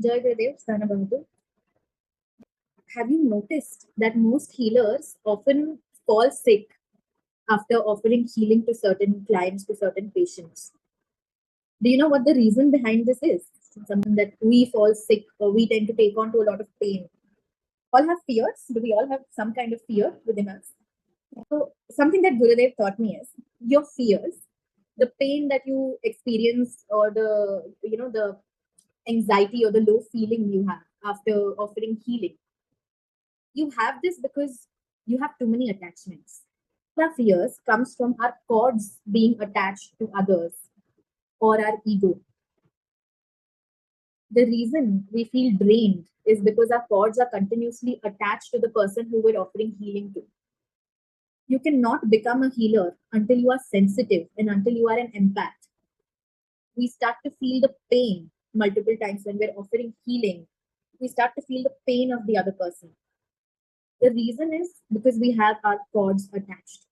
Jai Gurudev, Sana Bahadur. Have you noticed that most healers often fall sick after offering healing to certain clients, to certain patients? Do you know what the reason behind this is? Something that we fall sick or we tend to take on to a lot of pain. All have fears. Do we all have some kind of fear within us? So something that Gurudev taught me is your fears, the pain that you experience, or the anxiety or the low feeling you have after offering healing. You have this because you have too many attachments. Our fears comes from our cords being attached to others or our ego. The reason we feel drained is because our cords are continuously attached to the person who we're offering healing to. You cannot become a healer until you are sensitive and until you are an empath. We start to feel the pain multiple times when we're offering healing. We start to feel the pain of the other person. The reason is because we have our cords attached.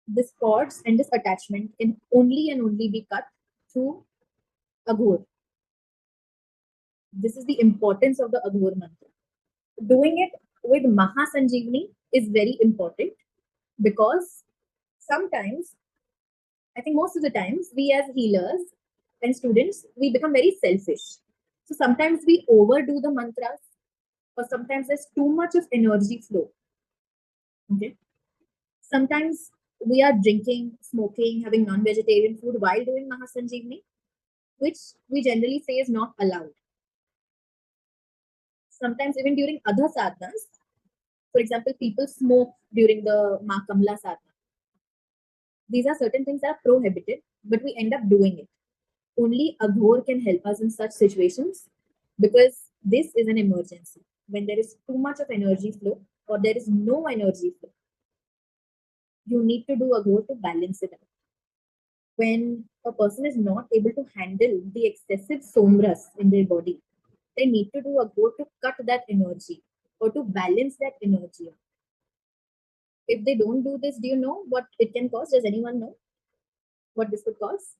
This cords and this attachment can only and only be cut through Aghora. This is the importance of the Aghora mantra. Doing it with Mahasanjeevani is very important because sometimes, I think most of the times, we as healers and students, we become very selfish. So sometimes we overdo the mantras, or sometimes there's too much of energy flow. Okay. Sometimes we are drinking, smoking, having non-vegetarian food while doing Mahasanjeevani, which we generally say is not allowed. Sometimes even during other sadhanas, for example, people smoke during the Ma Kamla sadhana. These are certain things that are prohibited, but we end up doing it. Only Aghor can help us in such situations because this is an emergency. When there is too much of energy flow or there is no energy flow, you need to do Aghor to balance it out. When a person is not able to handle the excessive somras in their body, they need to do Aghor to cut that energy or to balance that energy. If they don't do this, do you know what it can cause? Does anyone know what this could cause?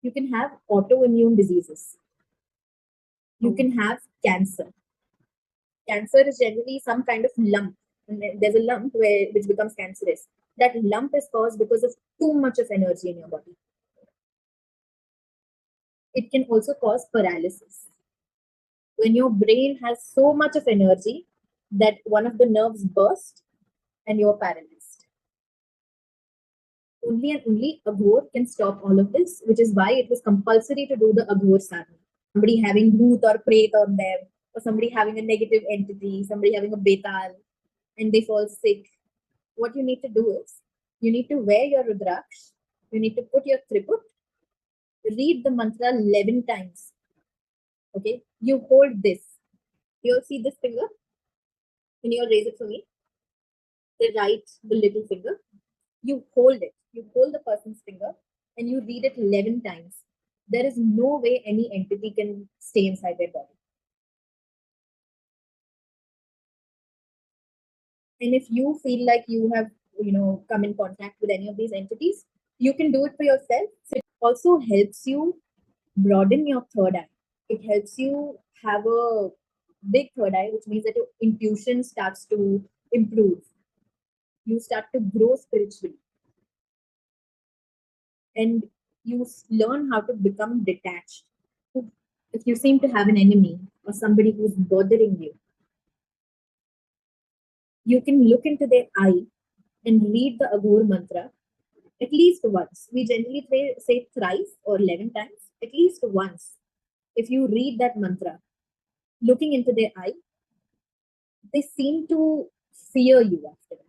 You can have autoimmune diseases. You can have cancer. Cancer is generally some kind of lump. And there's a lump which becomes cancerous. That lump is caused because of too much of energy in your body. It can also cause paralysis. When your brain has so much of energy that one of the nerves burst and you're paralyzed. Only and only Aghor can stop all of this, which is why it was compulsory to do the Aghor sadhana. Somebody having bhoot or pret on them, or somebody having a negative entity, somebody having a betal, and they fall sick. What you need to do is, you need to wear your Rudraksh, you need to put your Triput, read the mantra 11 times. Okay, you hold this. You'll see this finger. Can you raise it for me? The little finger. You hold it. You hold the person's finger and you read it 11 times. There is no way any entity can stay inside their body. And if you feel like you have, come in contact with any of these entities, you can do it for yourself. So it also helps you broaden your third eye. It helps you have a big third eye, which means that your intuition starts to improve. You start to grow spiritually. And you learn how to become detached. If you seem to have an enemy or somebody who's bothering you, you can look into their eye and read the Aghor mantra at least once. We generally say thrice or 11 times, at least once. If you read that mantra, looking into their eye, they seem to fear you after that.